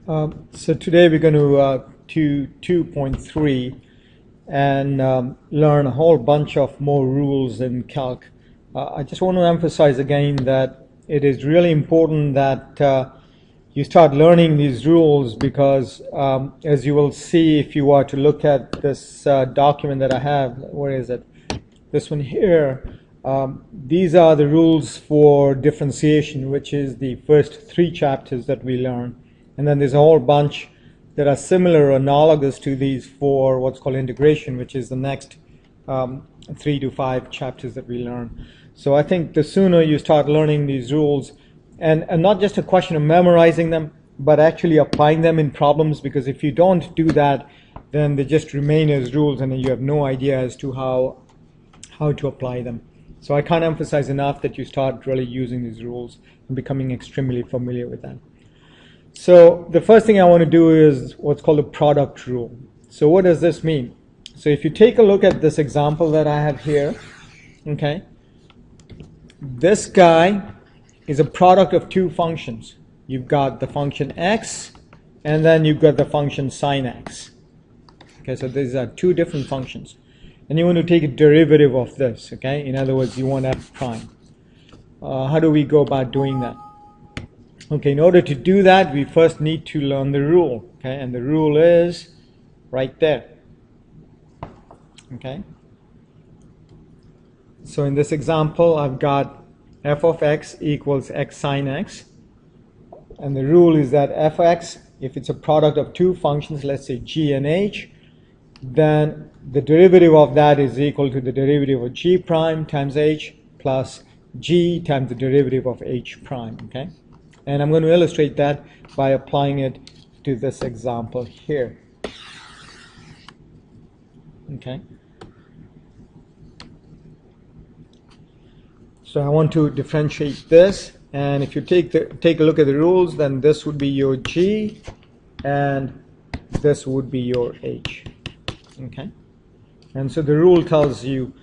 So today we're going to 2.3 and learn a whole bunch of more rules in calc. I just want to emphasize again that it is really important that you start learning these rules because as you will see if you are to look at this document that I have, where is it? This one here. These are the rules for differentiation, which is the first 3 chapters that we learn. And then there's a whole bunch that are similar or analogous to these for what's called integration, which is the next 3 to 5 chapters that we learn. So I think the sooner you start learning these rules, and not just a question of memorizing them, but actually applying them in problems, because if you don't do that, then they just remain as rules and you have no idea as to how to apply them. So I can't emphasize enough that you start really using these rules and becoming extremely familiar with them. So the first thing I want to do is what's called a product rule. So what does this mean? So if you take a look at this example that I have here, okay, this guy is a product of 2 functions. You've got the function x and then you've got the function sine x. Okay, so these are 2 different functions. And you want to take a derivative of this, okay? In other words, you want f prime. How do we go about doing that? Okay, in order to do that, we first need to learn the rule, okay? And the rule is right there, okay? So in this example, I've got f of x equals x sine x. And the rule is that fx, if it's a product of 2 functions, let's say g and h, then the derivative of that is equal to the derivative of g prime times h plus g times the derivative of h prime, okay? And I'm going to illustrate that by applying it to this example here. Okay. So I want to differentiate this, and if you take a look at the rules, then this would be your g and this would be your h. Okay. And so the rule tells you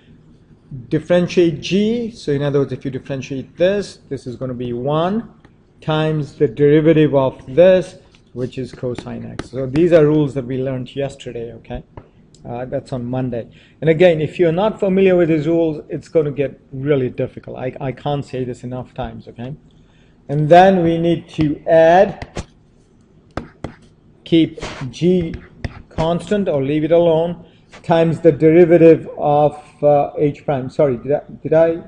differentiate g. So in other words, if you differentiate this, this is going to be 1 times the derivative of this, which is cosine x. So these are rules that we learned yesterday, okay? That's on Monday. And again, if you're not familiar with these rules, it's going to get really difficult. I can't say this enough times, okay? And then we need to add, keep g constant or leave it alone, times the derivative of h prime. Sorry, did I?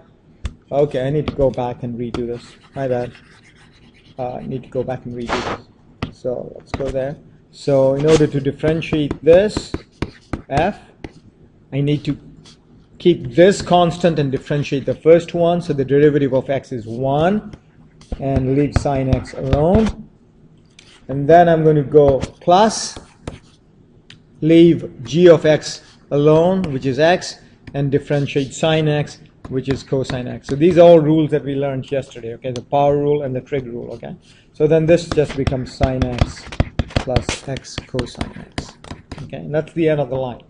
Okay, I need to go back and redo this. My bad. I need to go back and redo this. So let's go there. So in order to differentiate this f, I need to keep this constant and differentiate the first one. So the derivative of x is 1 and leave sine x alone. And then I'm going to go plus, leave g of x alone, which is x, and differentiate sine x, which is cosine x. So these are all rules that we learned yesterday, okay? The power rule and the trig rule, okay? So then this just becomes sine x plus x cosine x, okay? And that's the end of the line.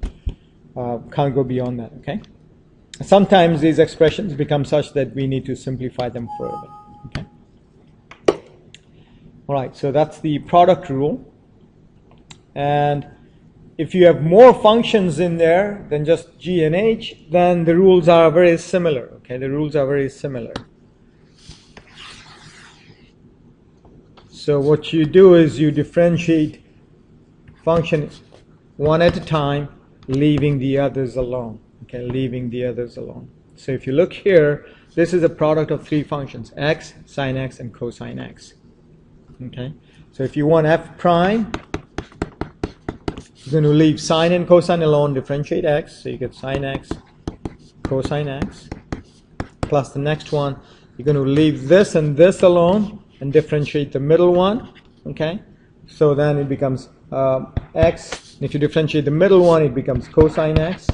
Can't go beyond that, okay? Sometimes these expressions become such that we need to simplify them further, okay? All right, so that's the product rule. And if you have more functions in there than just g and h, then the rules are very similar, okay? The rules are very similar. So what you do is you differentiate function one at a time, leaving the others alone, okay? Leaving the others alone. So if you look here, this is a product of 3 functions, x, sine x, and cosine x, okay? So if you want f prime, you're going to leave sine and cosine alone, differentiate x, so you get sine x, cosine x, plus the next one, you're going to leave this and this alone and differentiate the middle one, okay? So then it becomes x, and if you differentiate the middle one, it becomes cosine x,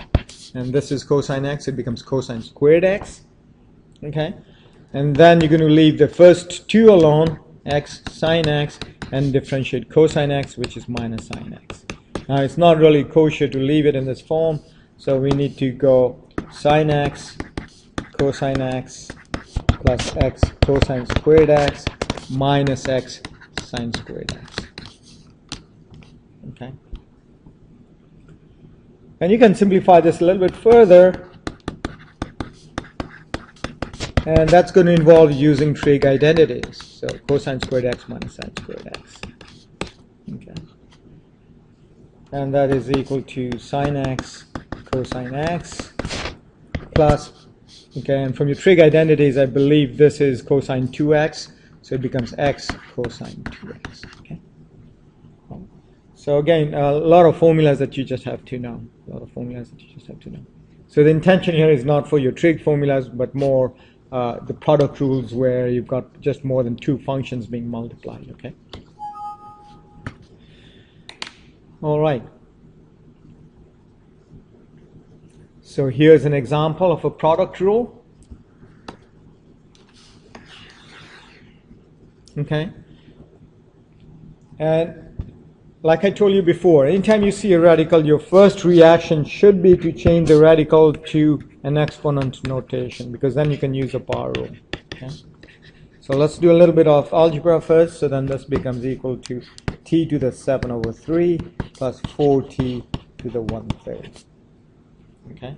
and this is cosine x, it becomes cosine squared x, okay? And then you're going to leave the first 2 alone, x, sine x, and differentiate cosine x, which is minus sine x. Now it's not really kosher to leave it in this form, so we need to go sine x, cosine x, plus x cosine squared x, minus x sine squared x. Okay. And you can simplify this a little bit further, and that's going to involve using trig identities. So cosine squared x minus sine squared x. Okay. And that is equal to sine x cosine x plus, okay, and from your trig identities, I believe this is cosine 2x, so it becomes x cosine 2x. Okay. So again, a lot of formulas that you just have to know. So the intention here is not for your trig formulas, but more the product rules where you've got just more than two functions being multiplied. Okay. All right. So here's an example of a product rule. Okay. And like I told you before, anytime you see a radical, your first reaction should be to change the radical to an exponent notation, because then you can use a power rule. Okay? So let's do a little bit of algebra first. So then this becomes equal to t to the 7 over 3 plus 4t to the 1/3. Okay.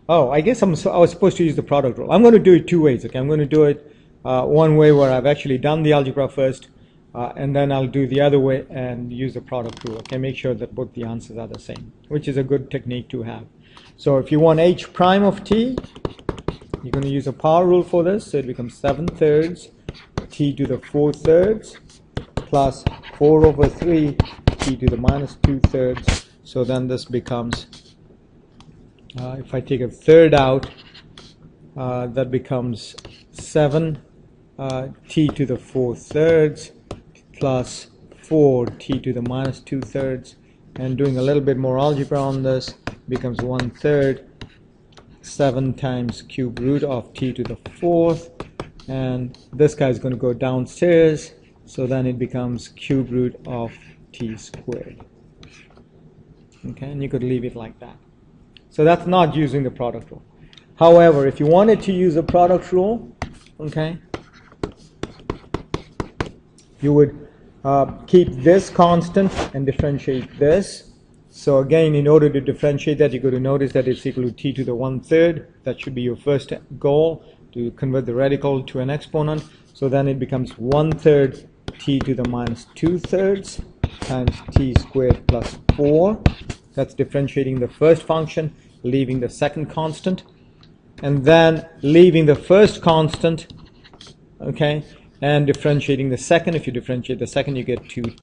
Oh, I guess I was supposed to use the product rule. I'm going to do it two ways. Okay, I'm going to do it one way where I've actually done the algebra first, and then I'll do the other way and use the product rule. Okay, make sure that both the answers are the same, which is a good technique to have. So if you want h prime of t, you're going to use a power rule for this. So it becomes 7/3 t to the 4/3 plus 4 over 3 t to the minus 2/3. So then this becomes, if I take a third out, that becomes 7 t to the 4/3 plus 4 t to the minus 2/3, and doing a little bit more algebra on this becomes 1/3 7 times cube root of t to the 4th, and this guy is going to go downstairs, so then it becomes cube root of t squared. Okay, and you could leave it like that. So that's not using the product rule. However, if you wanted to use a product rule, okay, you would keep this constant and differentiate this. So again, in order to differentiate that, you're going to notice that it's equal to t to the 1/3. That should be your first goal, to convert the radical to an exponent. So then it becomes 1/3 t to the minus 2/3 times t squared plus 4. That's differentiating the first function, leaving the second constant, and then leaving the first constant, okay, and differentiating the second. If you differentiate the second, you get 2